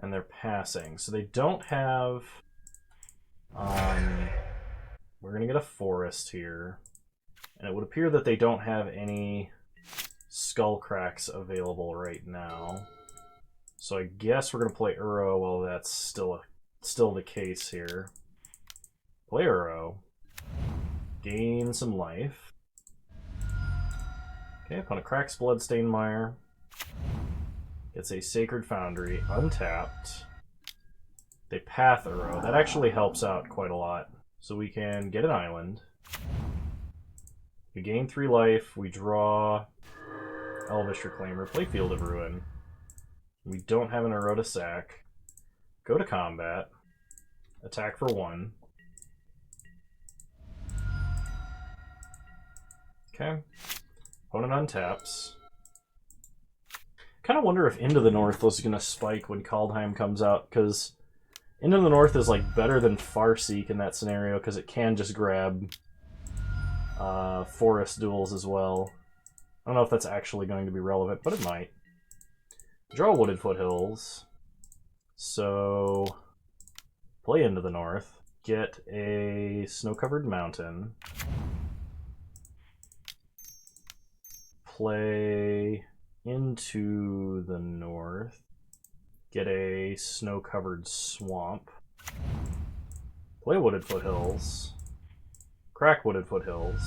And they're passing. So they don't have... we're going to get a Forest here. And it would appear that they don't have any Skull Cracks available right now. So I guess we're going to play Uro while that's still the case here. Play Uro. Gain some life. Okay, opponent cracks Bloodstained Mire. Gets a Sacred Foundry, untapped. They path Uro. That actually helps out quite a lot. So we can get an island. We gain 3 life. We draw Elvish Reclaimer. Play Field of Ruin. We don't have an Uro to sack. Go to combat. Attack for 1. Okay. Opponent untaps. Kind of wonder if Into the North was going to spike when Kaldheim comes out, because Into the North is like better than Farseek in that scenario, because it can just grab forest duels as well. I don't know if that's actually going to be relevant, but it might. Draw Wooded Foothills. So play Into the North. Get a Snow-Covered Mountain. Play Into the North. Get a Snow-Covered Swamp. Play Wooded Foothills. Crack Wooded Foothills.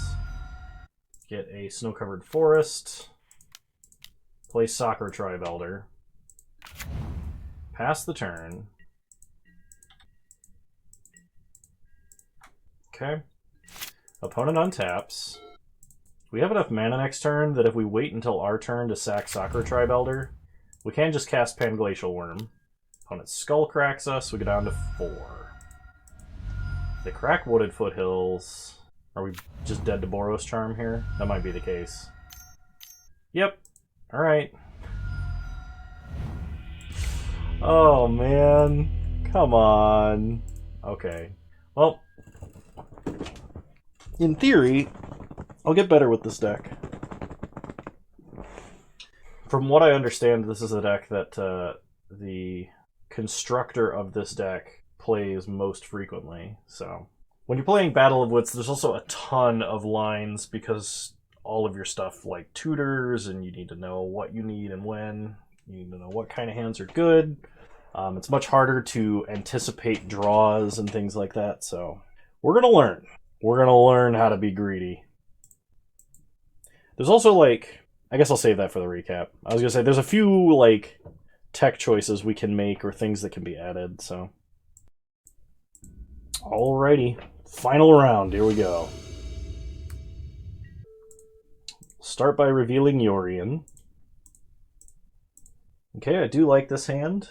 Get a Snow-Covered Forest. Play Soccer Tribe Elder. Pass the turn. Okay. Opponent untaps. We have enough mana next turn that if we wait until our turn to sack Soccer Tribe Elder, we can just cast Panglacial Worm. Opponent Skull Cracks us, we go down to 4. They crack Wooded Foothills. Are we just dead to Boros Charm here? That might be the case. Yep. Alright. Oh, man. Come on. Okay. Well, in theory, I'll get better with this deck. From what I understand, this is a deck that the constructor of this deck plays most frequently. So when you're playing Battle of Wits, there's also a ton of lines because all of your stuff like tutors, and you need to know what you need and when. You need to know what kind of hands are good. It's much harder to anticipate draws and things like that. So we're going to learn. We're going to learn how to be greedy. There's also, like, I guess I'll save that for the recap. I was going to say, there's a few, like, tech choices we can make or things that can be added, so. Alrighty. Final round. Here we go. Start by revealing Yorion. Okay, I do like this hand.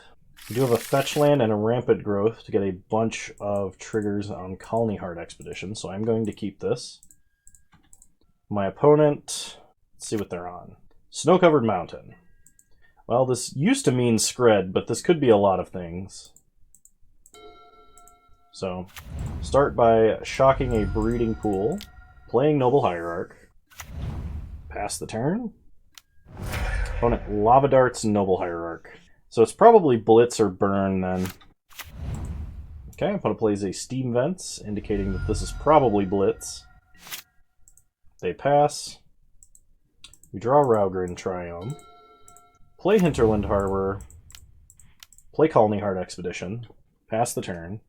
We do have a fetch land and a rampant growth to get a bunch of triggers on Colony Heart Expedition, so I'm going to keep this. My opponent, let's see what they're on. Snow-Covered Mountain. Well, this used to mean Skred, but this could be a lot of things. So, start by shocking a Breeding Pool, playing Noble Hierarch. Pass the turn. Opponent Lava Darts, Noble Hierarch. So it's probably Blitz or Burn then. Okay, opponent plays a Steam Vents, indicating that this is probably Blitz. They pass. We draw Raugrin Triome. Play Hinterland Harbor. Play Colony Heart Expedition. Pass the turn.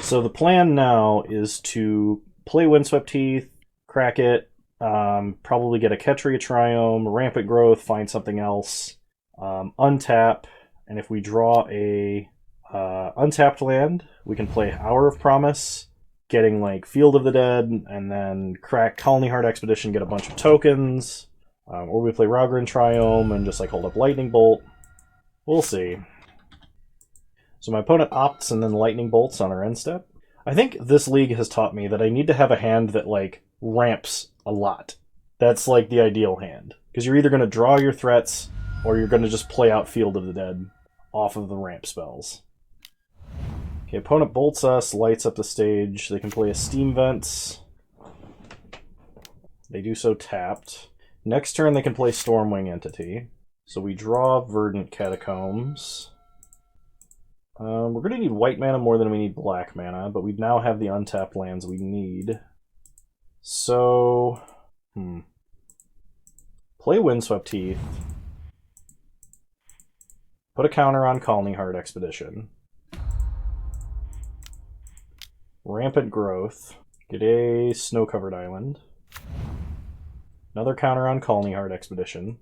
So the plan now is to play Windswept Heath, crack it, probably get a Ketria Triome, Rampant Growth, find something else, untap, and if we draw a untapped land, we can play Hour of Promise, getting like Field of the Dead, and then crack Colony Heart Expedition, get a bunch of tokens, or we play Raugrin Triome and just like hold up Lightning Bolt. We'll see. So my opponent opts and then Lightning Bolts on our end step. I think this league has taught me that I need to have a hand that like ramps a lot. That's like the ideal hand. Because you're either going to draw your threats or you're going to just play out Field of the Dead off of the ramp spells. Okay, opponent bolts us, lights up the stage. They can play a Steam Vents. They do so tapped. Next turn they can play Stormwing Entity. So we draw Verdant Catacombs. We're going to need white mana more than we need black mana, but we now have the untapped lands we need. So, play Windswept Heath. Put a counter on Colony Heart Expedition. Rampant Growth. Get a Snow-Covered Island. Another counter on Colony Heart Expedition.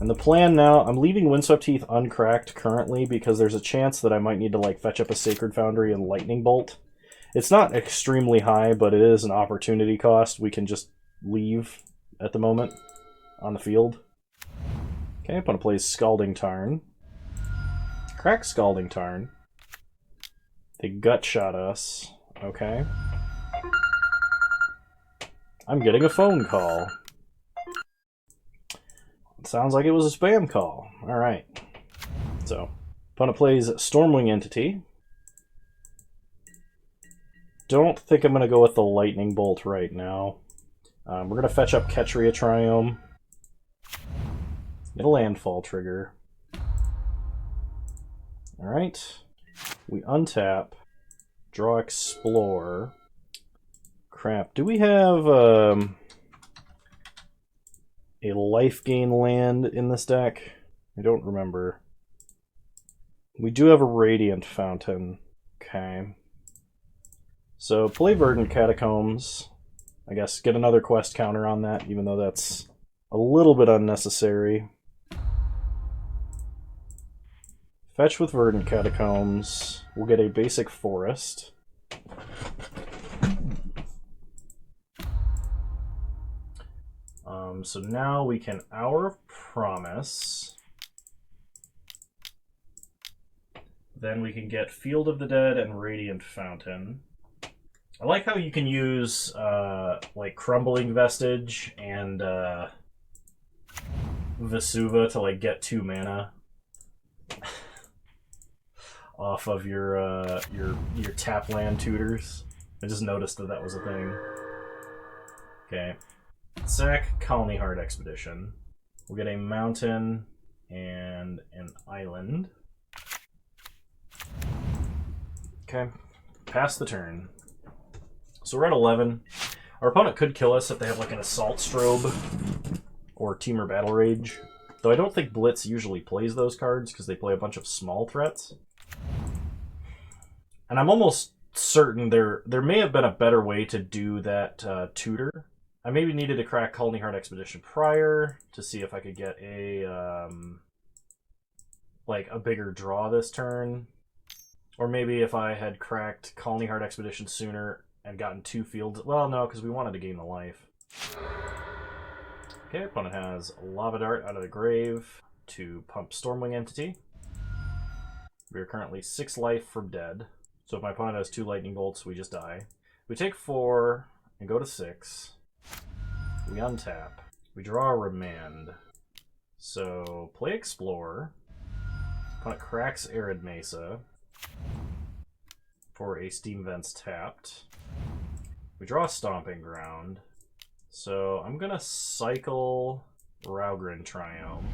And the plan now, I'm leaving Windswept Heath uncracked currently because there's a chance that I might need to like fetch up a Sacred Foundry and Lightning Bolt. It's not extremely high, but it is an opportunity cost we can just leave at the moment on the field. Okay, opponent plays Scalding Tarn. Crack Scalding Tarn. They gut shot us. Okay. I'm getting a phone call. Sounds like it was a spam call. Alright. So, opponent plays Stormwing Entity. Don't think I'm going to go with the Lightning Bolt right now. We're going to fetch up Ketria Triome. Get a landfall trigger. Alright. We untap. Draw Explore. Crap. Do we have a life gain land in this deck? I don't remember. We do have a Radiant Fountain. Okay. So play Verdant Catacombs. I guess get another quest counter on that, even though that's a little bit unnecessary. Fetch with Verdant Catacombs. We'll get a basic forest. So now we can Hour of Promise. Then we can get Field of the Dead and Radiant Fountain. I like how you can use like Crumbling Vestige and Vesuva to like get 2 mana off of your tap land tutors. I just noticed that was a thing. Okay. Sack Colony Heart Expedition. We'll get a mountain and an island. Okay. Pass the turn. So we're at 11. Our opponent could kill us if they have like an Assault Strobe or Teamer Battle Rage. Though I don't think Blitz usually plays those cards because they play a bunch of small threats. And I'm almost certain there may have been a better way to do that tutor. I maybe needed to crack Colony Heart Expedition prior to see if I could get a like a bigger draw this turn. Or maybe if I had cracked Colony Heart Expedition sooner and gotten 2 fields. Well, no, because we wanted to gain the life. Okay, opponent has Lava Dart out of the grave to pump Stormwing Entity. We are currently 6 life from dead. So if my opponent has 2 Lightning Bolts, we just die. We take 4 and go to 6. We untap. We draw a Remand. So play Explore. Opponent cracks Arid Mesa for a Steam Vents tapped. We draw a Stomping Ground. So I'm going to cycle Raugrin Triome.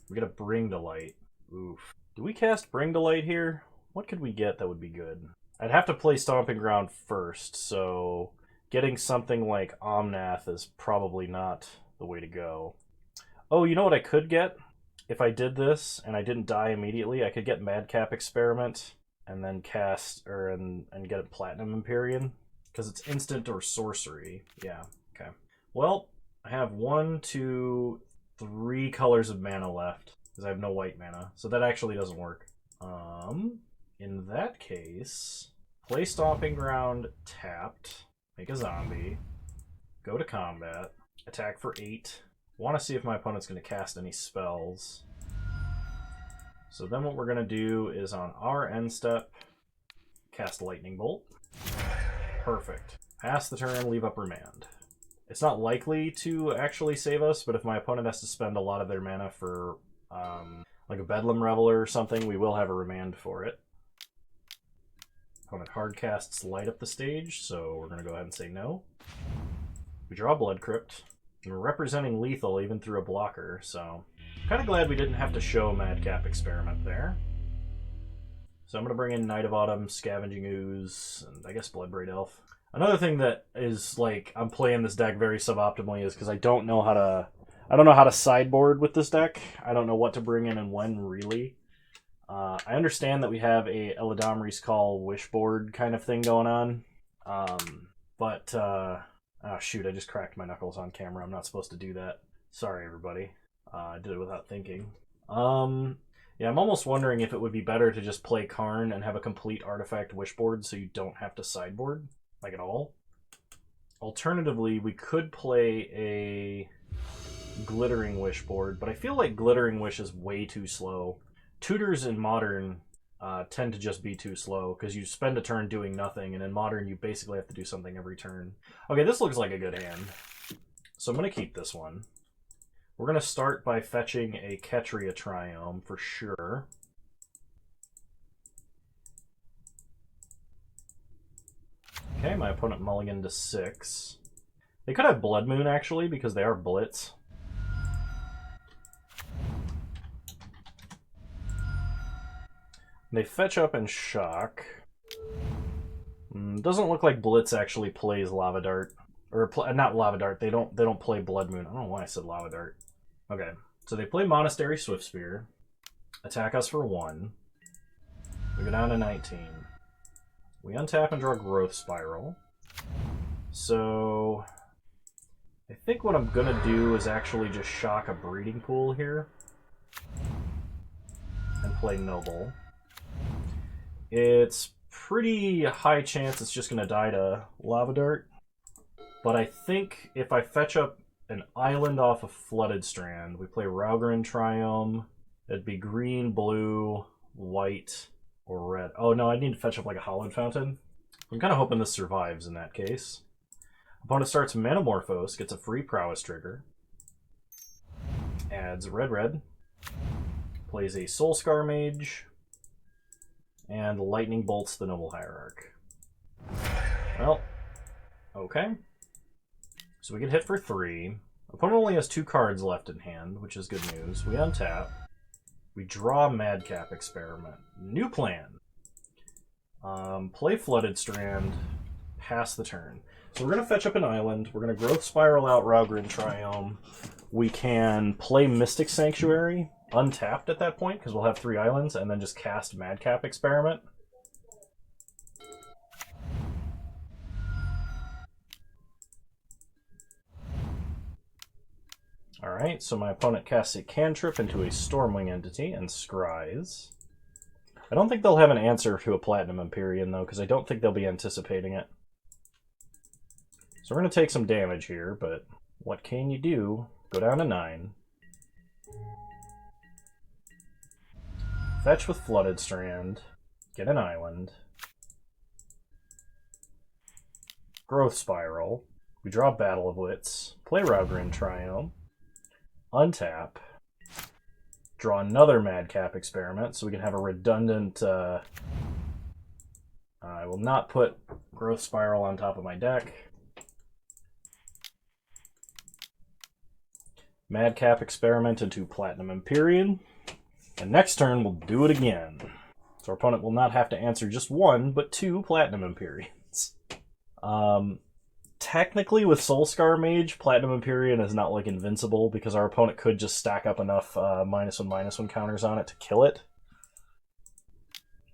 We get a Bring to Light. Oof. Do we cast Bring to Light here? What could we get that would be good? I'd have to play Stomping Ground first, so getting something like Omnath is probably not the way to go. Oh, you know what I could get? If I did this and I didn't die immediately, I could get Madcap Experiment and then cast and get a Platinum Empyrean because it's instant or sorcery. Yeah, okay. Well, I have 1, 2, 3 colors of mana left because I have no white mana, so that actually doesn't work. In that case, play Stomping Ground tapped, make a zombie, go to combat, attack for 8. Want to see if my opponent's going to cast any spells. So then what we're going to do is on our end step, cast Lightning Bolt. Perfect. Pass the turn, leave up Remand. It's not likely to actually save us, but if my opponent has to spend a lot of their mana for like a Bedlam Reveler or something, we will have a Remand for it. Opponent hard casts Light Up the Stage, so we're going to go ahead and say no. We draw Blood Crypt. And we're representing lethal even through a blocker, so I'm kind of glad we didn't have to show Madcap Experiment there. So I'm going to bring in Knight of Autumn, Scavenging Ooze, and I guess Bloodbraid Elf. Another thing that is like I'm playing this deck very suboptimally is because I don't know how to sideboard with this deck. I don't know what to bring in and when really. I understand that we have a Eladamri's Call Wishboard kind of thing going on, but oh shoot, I just cracked my knuckles on camera. I'm not supposed to do that. Sorry, everybody. I did it without thinking. Yeah, I'm almost wondering if it would be better to just play Karn and have a complete artifact wishboard so you don't have to sideboard, like at all. Alternatively, we could play a Glittering Wishboard, but I feel like Glittering Wish is way too slow. Tutors in Modern tend to just be too slow because you spend a turn doing nothing, and in Modern you basically have to do something every turn. Okay, this looks like a good hand. So I'm going to keep this one. We're going to start by fetching a Ketria Triome for sure. Okay, my opponent mulliganed to 6. They could have Blood Moon actually because they are Blitz. They fetch up and shock. Doesn't look like Blitz actually plays Lava Dart. Or, not Lava Dart, they don't play Blood Moon. I don't know why I said Lava Dart. Okay, so they play Monastery Swiftspear. Attack us for 1. We go down to 19. We untap and draw Growth Spiral. So I think what I'm going to do is actually just shock a Breeding Pool here. And play Noble. It's pretty high chance it's just going to die to Lava Dart. But I think if I fetch up an island off of Flooded Strand, we play Raugrin Triome. It'd be green, blue, white, or red. Oh no, I need to fetch up like a Hallowed Fountain. I'm kind of hoping this survives in that case. Opponent starts Metamorphose, gets a free Prowess trigger. Adds red. Plays a Soulscar Mage. And Lightning Bolts the Noble Hierarch. Well, okay. So we get hit for 3. Opponent only has 2 cards left in hand, which is good news. We untap. We draw Madcap Experiment. New plan. Play Flooded Strand. Pass the turn. So we're going to fetch up an island. We're going to Growth Spiral out Raugrin Triome. We can play Mystic Sanctuary, untapped at that point, because we'll have 3 islands, and then just cast Madcap Experiment. Alright, so my opponent casts a cantrip into a Stormwing entity and scries. I don't think they'll have an answer to a Platinum Empyrean, though, because I don't think they'll be anticipating it. So we're going to take some damage here, but what can you do? Go down to 9. Fetch with Flooded Strand. Get an island. Growth Spiral. We draw Battle of Wits. Play Raugrin Triome. Untap. Draw another Madcap Experiment so we can have a redundant I will not put Growth Spiral on top of my deck. Madcap Experiment into Platinum Empyrean. And next turn, we'll do it again. So our opponent will not have to answer just one, but two Platinum Empyreans. Technically, with Soulscar Mage, Platinum Empyrean is not like invincible because our opponent could just stack up enough -1/-1 counters on it to kill it.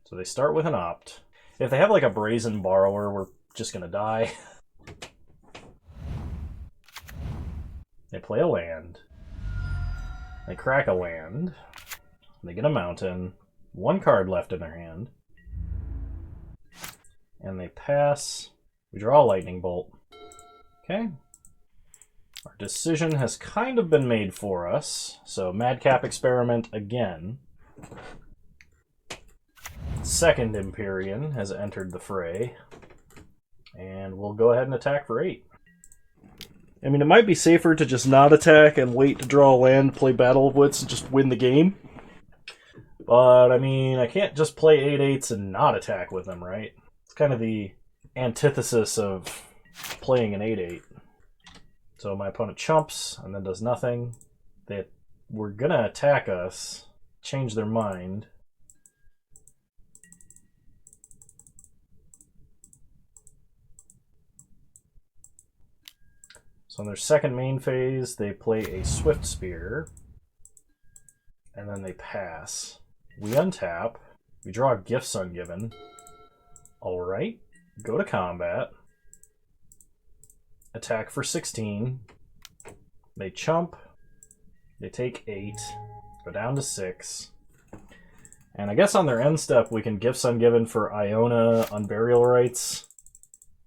So they start with an Opt. If they have like a Brazen Borrower, we're just going to die. They play a land. They crack a land. They get a mountain. One card left in their hand. And they pass. We draw a Lightning Bolt. Okay. Our decision has kind of been made for us. So Madcap Experiment again. Second Empyrean has entered the fray. And we'll go ahead and attack for 8. I mean, it might be safer to just not attack and wait to draw a land, play Battle of Wits, and just win the game. But, I mean, I can't just play 8/8s and not attack with them, right? It's kind of the antithesis of playing an 8/8. So my opponent chumps and then does nothing. They were going to attack us, change their mind. So in their second main phase, they play a Swift Spear, and then they pass. We untap, we draw a Gifts Ungiven. Alright, go to combat, attack for 16, they chump, they take 8, go down to 6, and I guess on their end step we can Gifts Ungiven for Iona, Unburial Rites,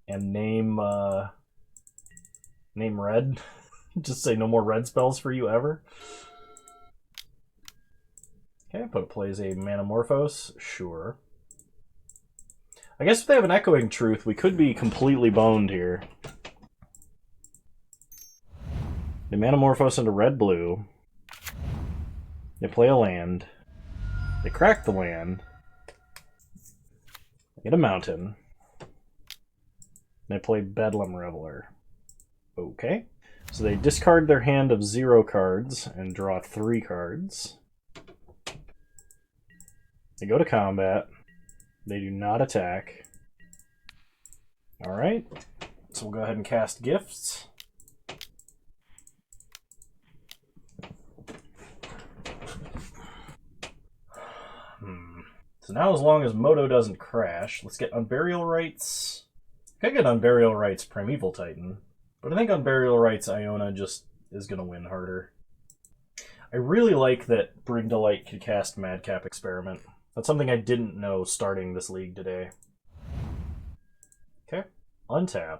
and name red. Just say no more red spells for you ever. Okay, but it plays a Manamorphose. Sure. I guess if they have an Echoing Truth, we could be completely boned here. They Manamorphose into red-blue. They play a land. They crack the land. They get a mountain. They play Bedlam Reveler. Okay. So they discard their hand of 0 cards and draw 3 cards. They go to combat. They do not attack. Alright. So we'll go ahead and cast Gifts. So now as long as Moto doesn't crash, let's get Unburial Rites. I could get Unburial Rites Primeval Titan, but I think Unburial Rites Iona just is going to win harder. I really like that Bring to Light could cast Madcap Experiment. That's something I didn't know starting this league today. Okay, untap.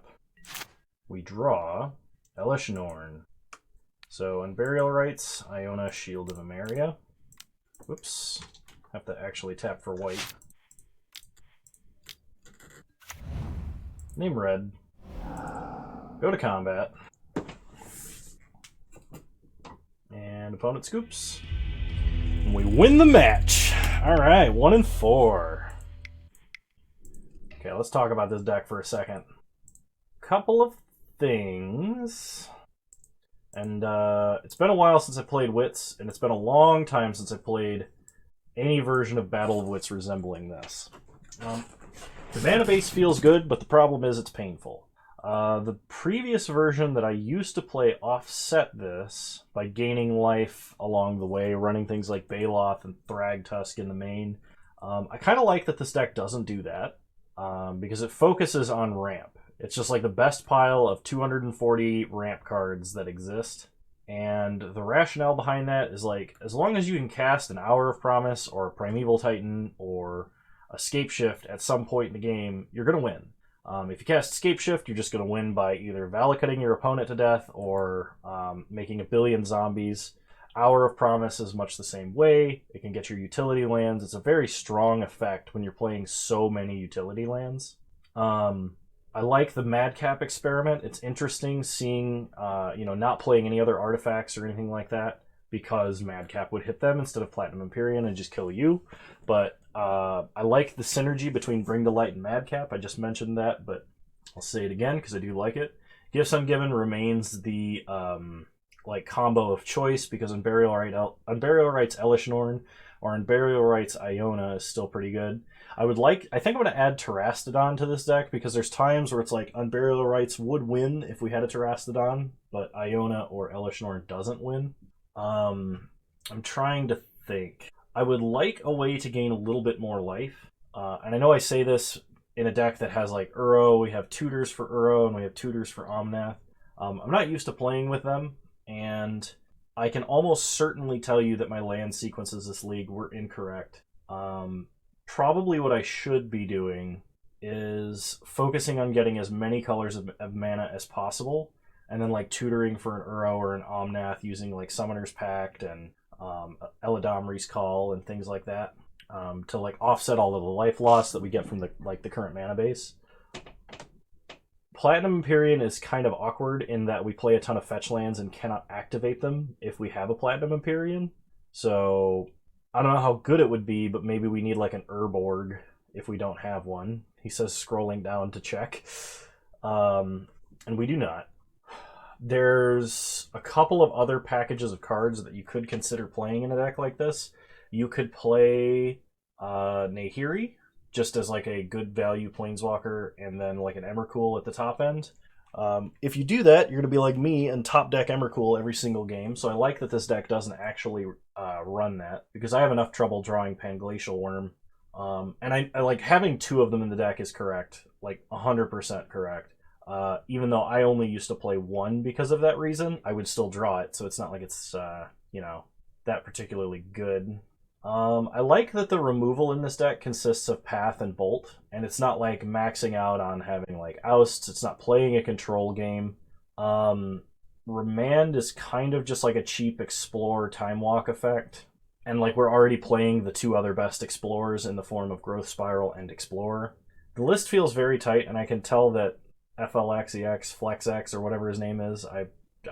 We draw Elesh Norn. So Unburial Rites, Iona, Shield of Emeria. Whoops, have to actually tap for white. Name red. Go to combat. And opponent scoops. And we win the match. Alright, 1-4. Okay, let's talk about this deck for a second. Couple of things. And it's been a while since I played Wits, and it's been a long time since I played any version of Battle of Wits resembling this. The mana base feels good, but the problem is it's painful. The previous version that I used to play offset this by gaining life along the way, running things like Baloth and Thragtusk in the main. I kind of like that this deck doesn't do that, because it focuses on ramp. It's just like the best pile of 240 ramp cards that exist. And the rationale behind that is like, as long as you can cast an Hour of Promise or a Primeval Titan or a Scapeshift at some point in the game, you're going to win. If you cast Scapeshift, you're just going to win by either Valakutting your opponent to death or making a billion zombies. Hour of Promise is much the same way. It can get your utility lands. It's a very strong effect when you're playing so many utility lands. I like the Madcap Experiment. It's interesting seeing, not playing any other artifacts or anything like that. because Madcap would hit them instead of Platinum Empyrean and just kill you. But I like the synergy between Bring to Light and Madcap. I just mentioned that, but I'll say it again because I do like it. Gifts Ungiven remains the like combo of choice because Unburial Rites Elishnorn or Unburial Rites Iona is still pretty good. I think I'm going to add Terastodon to this deck because there's times where it's like Unburial Rites would win if we had a Terastodon, but Iona or Elishnorn doesn't win. I'm trying to think. I would like a way to gain a little bit more life. And I know I say this in a deck that has like Uro. We have tutors for Uro and we have tutors for Omnath. I'm not used to playing with them, and I can almost certainly tell you that my land sequences this league were incorrect. Probably what I should be doing is focusing on getting as many colors of mana as possible, and then like tutoring for an Uro or an Omnath using like Summoner's Pact and Eladamri's Call and things like that to like offset all of the life loss that we get from the current mana base. Platinum Empyrean is kind of awkward in that we play a ton of fetch lands and cannot activate them if we have a Platinum Empyrean. So I don't know how good it would be, but maybe we need like an Urborg if we don't have one. He says scrolling down to check. And we do not. There's a couple of other packages of cards that you could consider playing in a deck like this. You could play Nahiri, just as like a good value Planeswalker, and then like an Emrakul at the top end. If you do that, you're going to be like me and top deck Emrakul every single game, so I like that this deck doesn't actually run that, because I have enough trouble drawing Panglacial Worm. And I like having two of them in the deck is correct, like 100% correct. Even though I only used to play one because of that reason, I would still draw it, so it's not like it's, that particularly good. I like that the removal in this deck consists of Path and Bolt, and it's not like maxing out on having like Ousts, it's not playing a control game. Remand is kind of just like a cheap Explore Time Walk effect, and like we're already playing the two other best Explorers in the form of Growth Spiral and Explorer. The list feels very tight, and I can tell that FLXEX, FlexX, or whatever his name is, I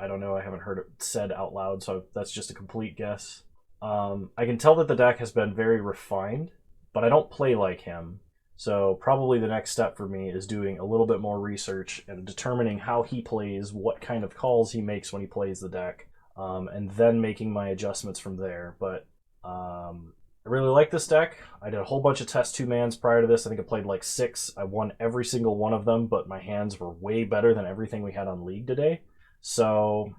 don't know, I haven't heard it said out loud, so that's just a complete guess. I can tell that the deck has been very refined, but I don't play like him, so probably the next step for me is doing a little bit more research and determining how he plays, what kind of calls he makes when he plays the deck, and then making my adjustments from there. But I really like this deck. I did a whole bunch of test 2-mans prior to this. I think I played like 6. I won every single one of them, but my hands were way better than everything we had on League today. So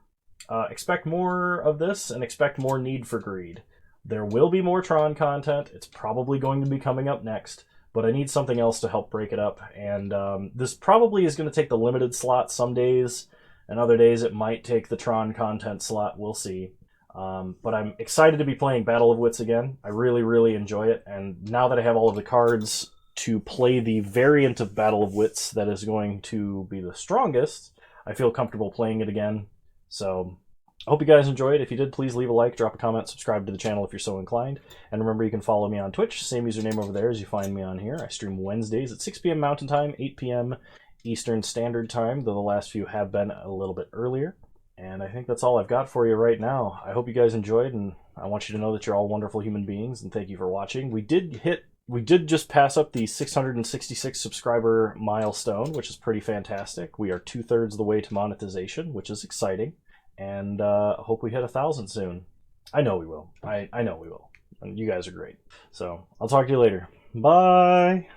expect more of this and expect more Need for Greed. There will be more Tron content. It's probably going to be coming up next, but I need something else to help break it up. And this probably is going to take the limited slot some days, and other days it might take the Tron content slot. We'll see. But I'm excited to be playing Battle of Wits again. I really, really enjoy it. And now that I have all of the cards to play the variant of Battle of Wits that is going to be the strongest, I feel comfortable playing it again. So I hope you guys enjoyed. If you did, please leave a like, drop a comment, subscribe to the channel if you're so inclined. And remember, you can follow me on Twitch. Same username over there as you find me on here. I stream Wednesdays at 6 p.m. Mountain Time, 8 p.m. Eastern Standard Time, though the last few have been a little bit earlier. And I think that's all I've got for you right now. I hope you guys enjoyed, and I want you to know that you're all wonderful human beings, and thank you for watching. We did just pass up the 666 subscriber milestone, which is pretty fantastic. We are 2/3 of the way to monetization, which is exciting. And I hope we hit 1,000 soon. I know we will. I know we will. And you guys are great. So I'll talk to you later. Bye!